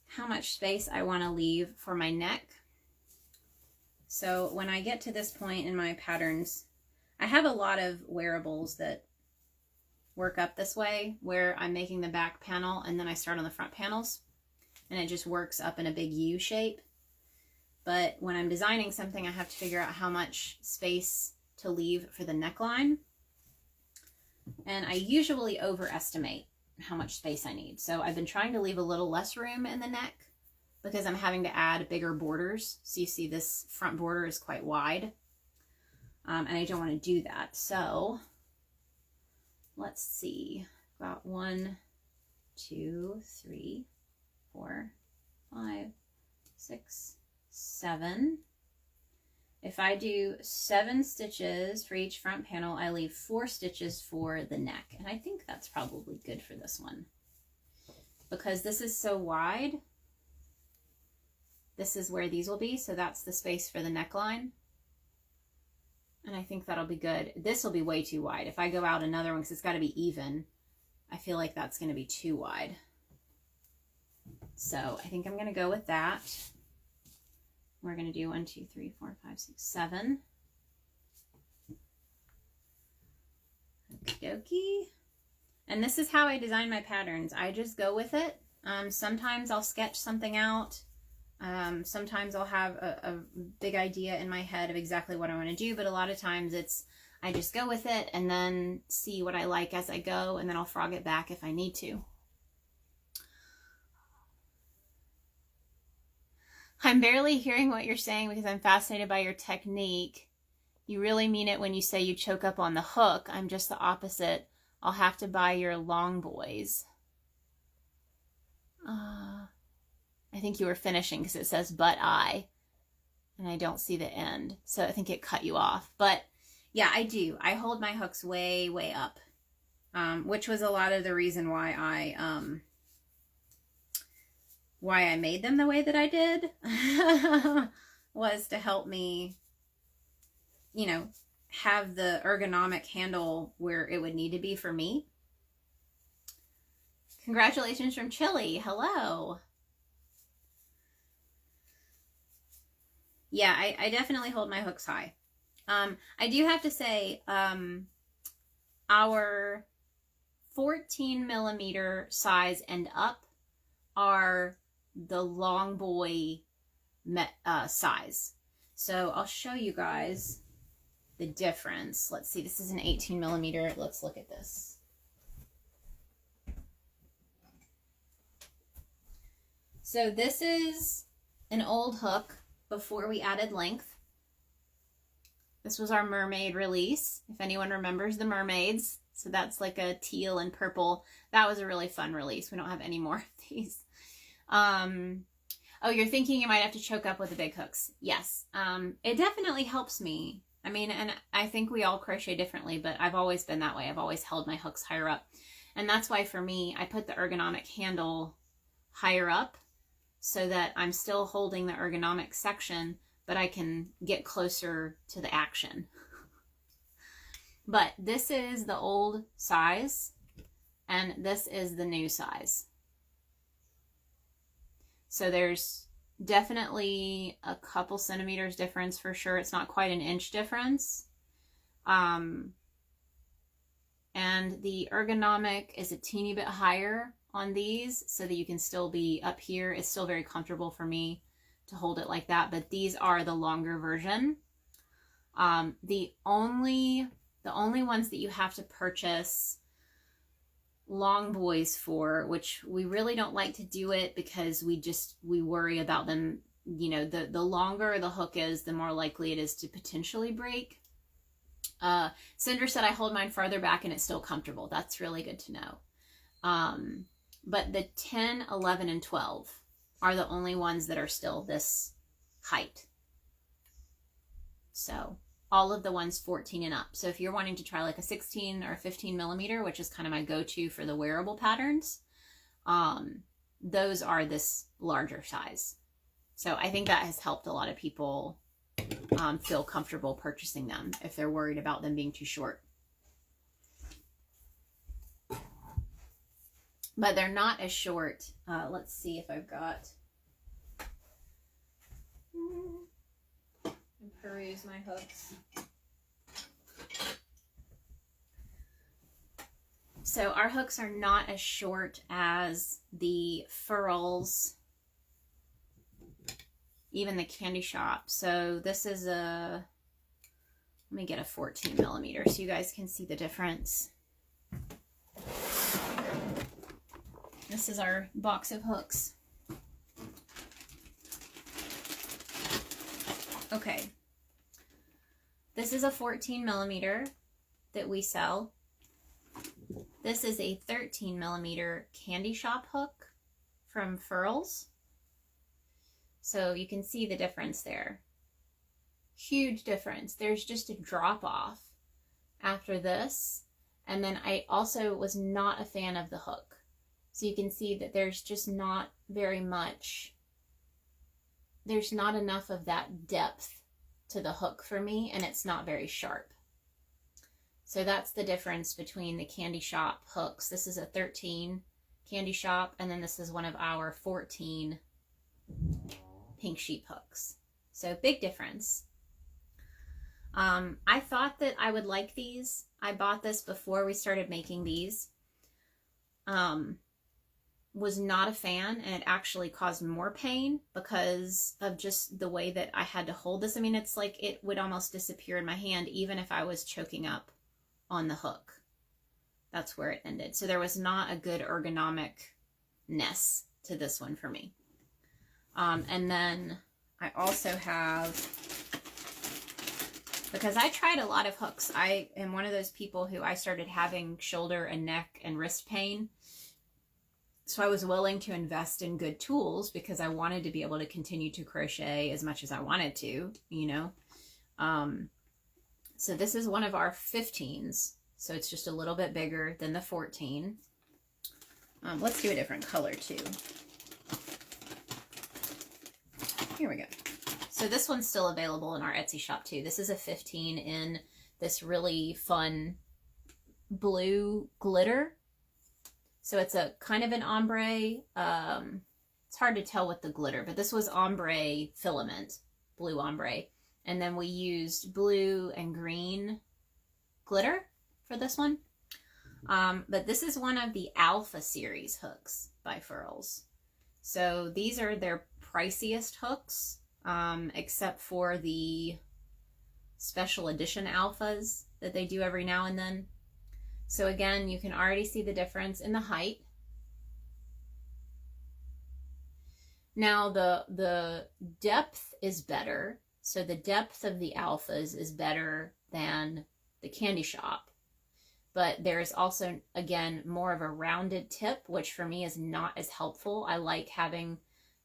how much space I want to leave for my neck. So when I get to this point in my patterns, I have a lot of wearables that work up this way, where I'm making the back panel and then I start on the front panels, and it just works up in a big U shape. But when I'm designing something, I have to figure out how much space to leave for the neckline. And I usually overestimate how much space I need. So I've been trying to leave a little less room in the neck because I'm having to add bigger borders. So you see this front border is quite wide. And I don't want to do that. So let's see, about 1, 2, 3, 4, 5, 6, 7. If I do 7 stitches for each front panel, I leave 4 stitches for the neck. And I think that's probably good for this one. Because this is so wide, this is where these will be. So that's the space for the neckline. And I think that'll be good. This will be way too wide. If I go out another one, because it's got to be even, I feel like that's going to be too wide. So I think I'm going to go with that. We're going to do 1, 2, 3, 4, 5, 6, 7. Okie dokie. And this is how I design my patterns. I just go with it. Sometimes I'll sketch something out. Sometimes I'll have a big idea in my head of exactly what I want to do, but a lot of times I just go with it and then see what I like as I go, and then I'll frog it back if I need to. I'm barely hearing what you're saying because I'm fascinated by your technique. You really mean it when you say you choke up on the hook. I'm just the opposite. I'll have to buy your long boys. I think you were finishing because it says but and I don't see the end. So I think it cut you off. But yeah, I do. I hold my hooks way, way up, which was a lot of the reason why I made them the way that I did was to help me, you know, have the ergonomic handle where it would need to be for me. Congratulations from Chile. Hello. Yeah, I definitely hold my hooks high. I do have to say, our 14 millimeter size and up are the long boy size. So I'll show you guys the difference. Let's see, this is an 18 millimeter. Let's look at this. So this is an old hook before we added length. This was our mermaid release, if anyone remembers the mermaids. So that's like a teal and purple. That was a really fun release. We don't have any more of these. Oh, you're thinking you might have to choke up with the big hooks. Yes, it definitely helps me. I mean, and I think we all crochet differently, but I've always been that way. I've always held my hooks higher up. And that's why for me, I put the ergonomic handle higher up so that I'm still holding the ergonomic section, but I can get closer to the action. But this is the old size, and this is the new size. So there's definitely a couple centimeters difference for sure. It's not quite an inch difference. And the ergonomic is a teeny bit higher on these so that you can still be up here. It's still very comfortable for me to hold it like that, but these are the longer version. The only ones that you have to purchase long boys for, which we really don't like to do it because we worry about them, you know, the longer the hook is, the more likely it is to potentially break. Cinder said I hold mine farther back and it's still comfortable. That's really good to know. But the 10, 11, and 12 are the only ones that are still this height. So all of the ones 14 and up. So if you're wanting to try like a 16 or 15 millimeter, which is kind of my go-to for the wearable patterns, those are this larger size. So I think that has helped a lot of people feel comfortable purchasing them if they're worried about them being too short. But they're not as short. Let's see if I've got... peruse my hooks. So our hooks are not as short as the furls, even the candy shop. So this is a, let me get a 14 millimeter so you guys can see the difference. This is our box of hooks. Okay. This is a 14 millimeter that we sell. This is a 13 millimeter candy shop hook from Furls. So you can see the difference there. Huge difference. There's just a drop off after this. And then I also was not a fan of the hook. So you can see that there's just not very much. There's not enough of that depth to the hook for me, and it's not very sharp. So that's the difference between the candy shop hooks. This is a 13 Candy Shop, and then this is one of our 14 pink sheep hooks. So big difference. I thought that I would like these. I bought this before we started making these. Was not a fan, and it actually caused more pain because of just the way that I had to hold this. I mean, it's like it would almost disappear in my hand even if I was choking up on the hook. That's where it ended. So there was not a good ergonomic-ness to this one for me. And then I also have, because I tried a lot of hooks. I am one of those people who I started having shoulder and neck and wrist pain. So I was willing to invest in good tools because I wanted to be able to continue to crochet as much as I wanted to, you know. So this is one of our 15s. So it's just a little bit bigger than the 14. Let's do a different color too. Here we go. So this one's still available in our Etsy shop too. This is a 15 in this really fun blue glitter. So it's a kind of an ombre. It's hard to tell with the glitter, but this was ombre filament, blue ombre. And then we used blue and green glitter for this one. But this is one of the Alpha series hooks by Furls. So these are their priciest hooks, except for the special edition Alphas that they do every now and then. So again, you can already see the difference in the height. Now the depth is better. So the depth of the Alphas is better than the Candy Shop. But there's also, again, more of a rounded tip, which for me is not as helpful. I like having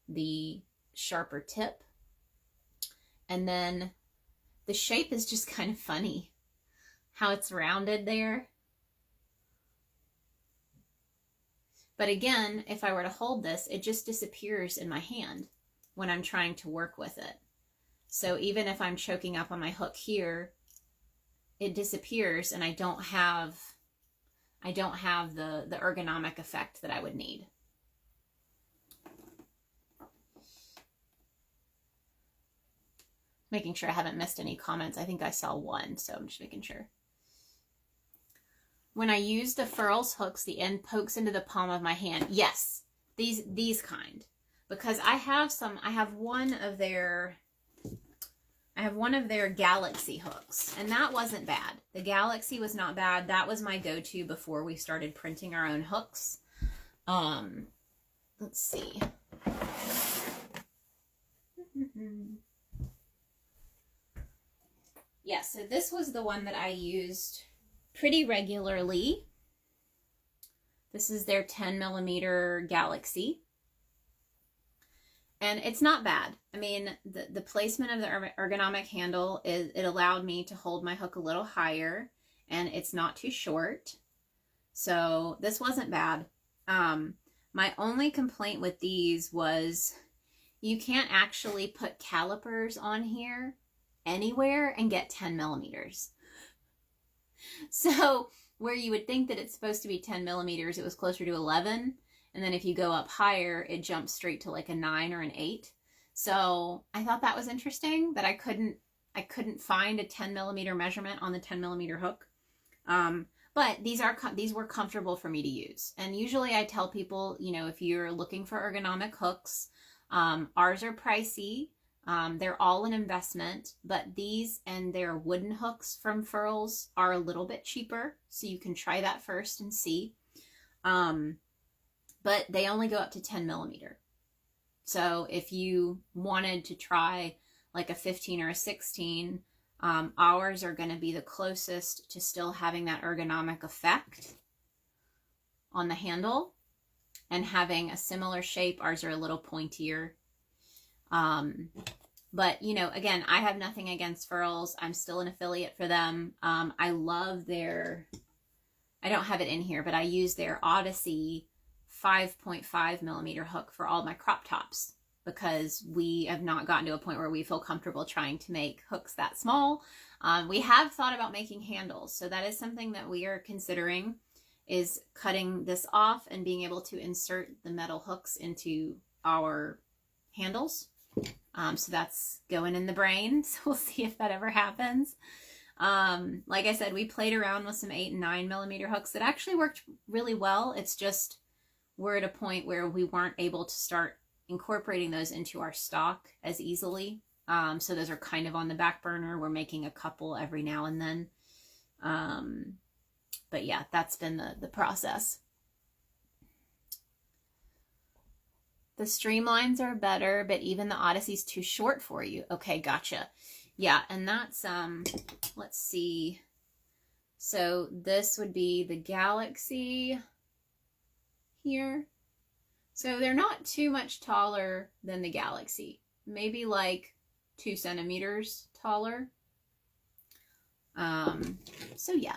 the sharper tip. And then the shape is just kind of funny, how it's rounded there. But again, if I were to hold this, it just disappears in my hand when I'm trying to work with it. So even if I'm choking up on my hook here, it disappears and I don't have the ergonomic effect that I would need. Making sure I haven't missed any comments. I think I saw one, so I'm just making sure. When I use the Furls hooks, the end pokes into the palm of my hand. Yes, these kind. Because I have one of their Galaxy hooks, and that wasn't bad. The Galaxy was not bad. That was my go-to before we started printing our own hooks. Let's see. Yeah, so this was the one that I used pretty regularly. This is their 10mm Galaxy. And it's not bad. I mean, the placement of the ergonomic handle, it allowed me to hold my hook a little higher, and it's not too short. So this wasn't bad. My only complaint with these was you can't actually put calipers on here anywhere and get 10mm. So where you would think that it's supposed to be 10mm, it was closer to 11. And then if you go up higher, it jumps straight to like a 9 or an 8. So I thought that was interesting that I couldn't find a 10mm measurement on the 10mm hook. But these were comfortable for me to use. And usually I tell people, you know, if you're looking for ergonomic hooks, ours are pricey. They're all an investment, but these and their wooden hooks from Furls are a little bit cheaper. So you can try that first and see. But they only go up to 10mm. So if you wanted to try like a 15 or a 16, ours are going to be the closest to still having that ergonomic effect on the handle and having a similar shape. Ours are a little pointier. But, you know, again, I have nothing against Furls. I'm still an affiliate for them. I love their, I don't have it in here, but I use their Odyssey 5.5mm hook for all my crop tops because we have not gotten to a point where we feel comfortable trying to make hooks that small. We have thought about making handles, so that is something that we are considering. is cutting this off and being able to insert the metal hooks into our handles. So that's going in the brain. So we'll see if that ever happens. Like I said, we played around with some 8 and 9 millimeter hooks that actually worked really well. It's just we're at a point where we weren't able to start incorporating those into our stock as easily. So those are kind of on the back burner. We're making a couple every now and then. But yeah, that's been the process. The streamlines are better, but even the Odyssey's too short for you. Okay, gotcha. Yeah, and that's, let's see. So this would be the Galaxy here. So they're not too much taller than the Galaxy. Maybe like 2 centimeters taller. So yeah.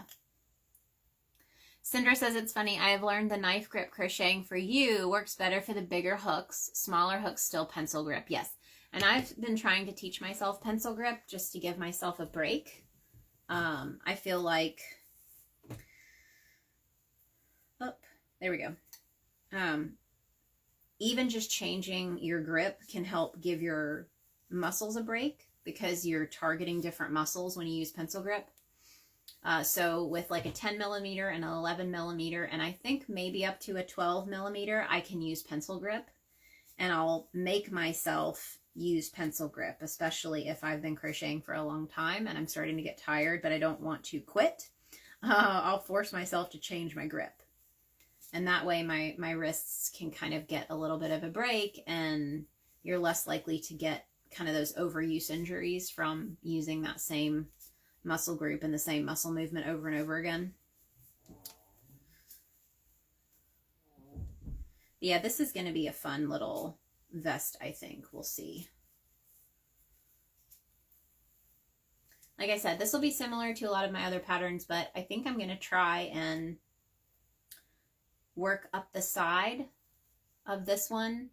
Cinder says it's funny. I have learned the knife grip crocheting for you works better for the bigger hooks. Smaller hooks still pencil grip. Yes. And I've been trying to teach myself pencil grip just to give myself a break. I feel like, oh, there we go. Even just changing your grip can help give your muscles a break because you're targeting different muscles when you use pencil grip. So with like a 10 millimeter and an 11 millimeter, and I think maybe up to a 12 millimeter, I can use pencil grip, and I'll make myself use pencil grip, especially if I've been crocheting for a long time and I'm starting to get tired, but I don't want to quit. I'll force myself to change my grip. And that way my wrists can kind of get a little bit of a break, and you're less likely to get kind of those overuse injuries from using that same muscle group and the same muscle movement over and over again. Yeah, this is going to be a fun little vest, I think. We'll see. Like I said, this will be similar to a lot of my other patterns, but I think I'm going to try and work up the side of this one,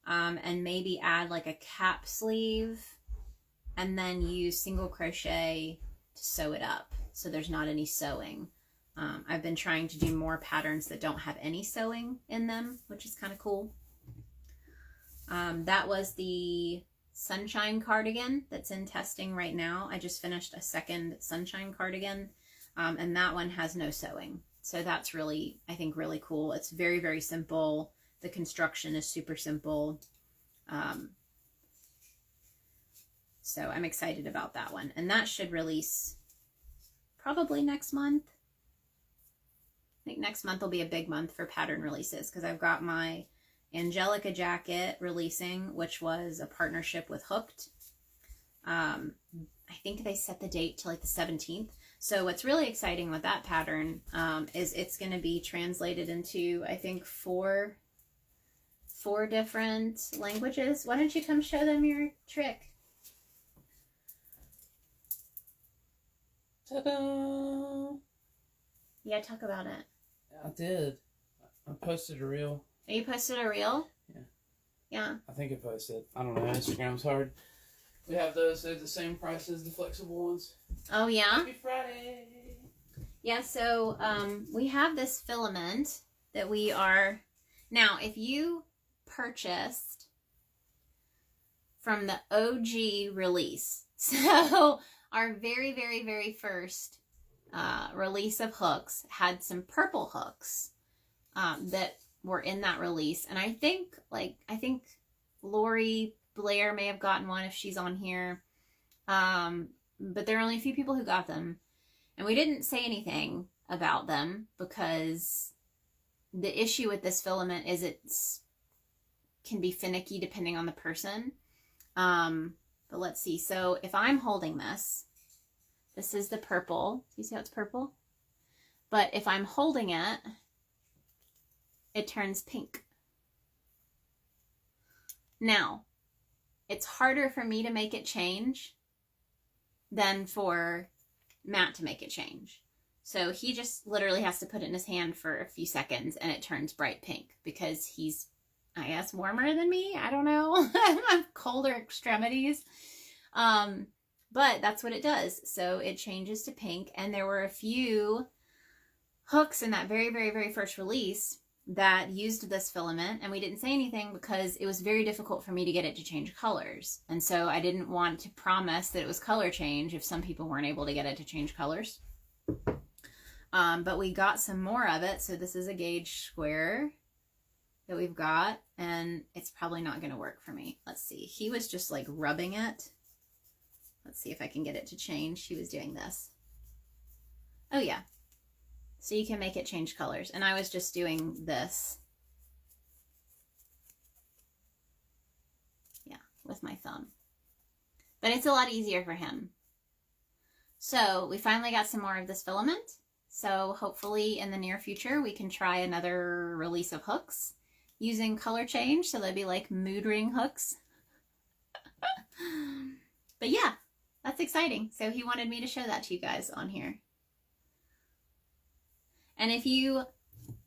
and maybe add like a cap sleeve and then use single crochet to sew it up so there's not any sewing. I've been trying to do more patterns that don't have any sewing in them, which is kind of cool. That was the Sunshine cardigan that's in testing right now. I just finished a second Sunshine cardigan, and that one has no sewing. So that's really, I think, really cool. It's very, very simple. The construction is super simple. So I'm excited about that one. And that should release probably next month. I think next month will be a big month for pattern releases because I've got my Angelica jacket releasing, which was a partnership with Hooked. I think they set the date to like the 17th. So what's really exciting with that pattern is it's going to be translated into, I think, four different languages. Why don't you come show them your trick? Ta-da! Yeah, talk about it. I did. I posted a reel. Oh, you posted a reel? Yeah. Yeah. I think I posted. I don't know. Instagram's hard. We have those. They're the same price as the flexible ones. Oh, yeah? Happy Friday! Yeah, so we have this filament that we are... Now, if you purchased from the OG release, so our very, very, very first release of hooks had some purple hooks that were in that release. And I think Lori Blair may have gotten one if she's on here. But there are only a few people who got them. And we didn't say anything about them because the issue with this filament is can be finicky depending on the person. But let's see. So if I'm holding this is the purple. You see how it's purple? But if I'm holding it, it turns pink. Now, it's harder for me to make it change than for Matt to make it change. So he just literally has to put it in his hand for a few seconds and it turns bright pink because he's, I guess, warmer than me. I don't know. I have colder extremities. But that's what it does. So it changes to pink. And there were a few hooks in that very first release that used this filament, and we didn't say anything because it was very difficult for me to get it to change colors. And so I didn't want to promise that it was color change if some people weren't able to get it to change colors. But we got some more of it. So this is a gauge square that we've got, and it's probably not going to work for me. Let's see. He was just like rubbing it. Let's see if I can get it to change. He was doing this. Oh yeah. So you can make it change colors. And I was just doing this. Yeah, with my thumb. But it's a lot easier for him. So we finally got some more of this filament. So hopefully in the near future we can try another release of hooks using color change. So they'd be like mood ring hooks. But yeah, that's exciting. So he wanted me to show that to you guys on here. And if you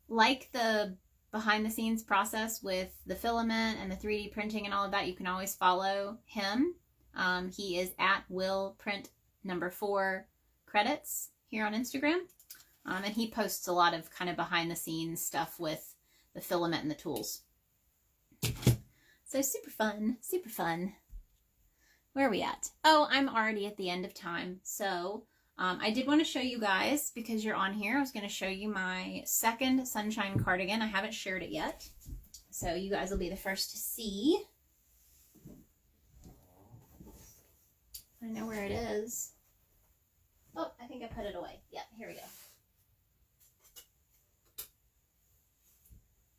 like the behind the scenes process with the filament and the 3D printing and all of that, you can always follow him. He is at willprint4 credits here on Instagram. And he posts a lot of kind of behind the scenes stuff with the filament and the tools. So super fun, super fun. Where are we at? Oh, I'm already at the end of time. So I did want to show you guys, because you're on here, I was going to show you my second sunshine cardigan. I haven't shared it yet, so you guys will be the first to see. I know where it is. Oh, I think I put it away. Yeah, here we go.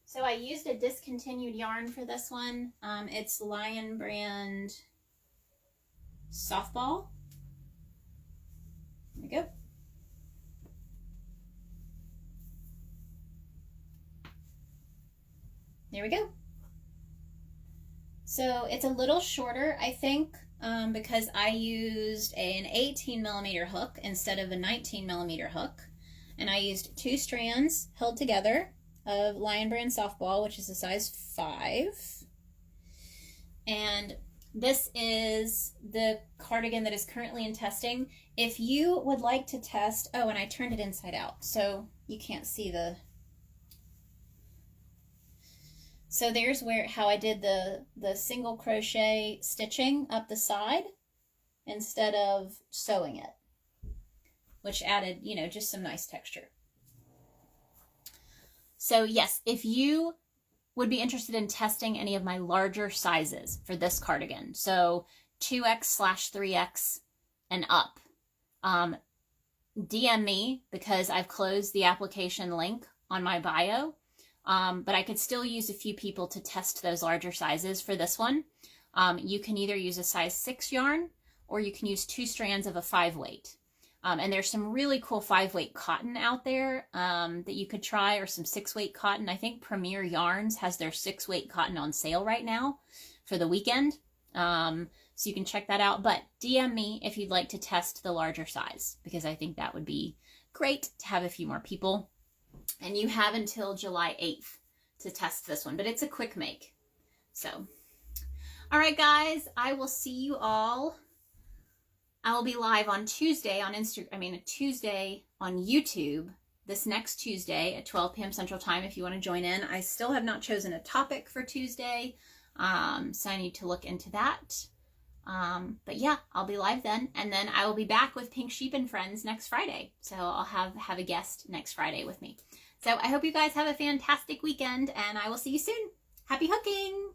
So I used a discontinued yarn for this one. It's Lion Brand Softball. There we go. There we go. So it's a little shorter, I think, because I used an 18mm hook instead of a 19mm hook. And I used 2 strands held together of Lion Brand Softball, which is a size 5. And this is the cardigan that is currently in testing. If you would like to test, oh, and I turned it inside out, so you can't see the, so there's how I did the single crochet stitching up the side instead of sewing it, which added, you know, just some nice texture. So yes, if you would be interested in testing any of my larger sizes for this cardigan, so 2X/3X and up, DM me, because I've closed the application link on my bio, but I could still use a few people to test those larger sizes for this one. You can either use a size 6 yarn, or you can use 2 strands of a 5-weight. And there's some really cool 5-weight cotton out there that you could try, or some 6-weight cotton. I think Premier Yarns has their 6-weight cotton on sale right now for the weekend. So you can check that out. But DM me if you'd like to test the larger size, because I think that would be great to have a few more people. And you have until July 8th to test this one, but it's a quick make. So, all right, guys, I will see you all. I will be live on Tuesday on Tuesday on YouTube this next Tuesday at 12 p.m. Central Time if you want to join in. I still have not chosen a topic for Tuesday, so I need to look into that. But yeah, I'll be live then, and then I will be back with Pink Sheep and Friends next Friday. So I'll have a guest next Friday with me. So I hope you guys have a fantastic weekend, and I will see you soon. Happy hooking!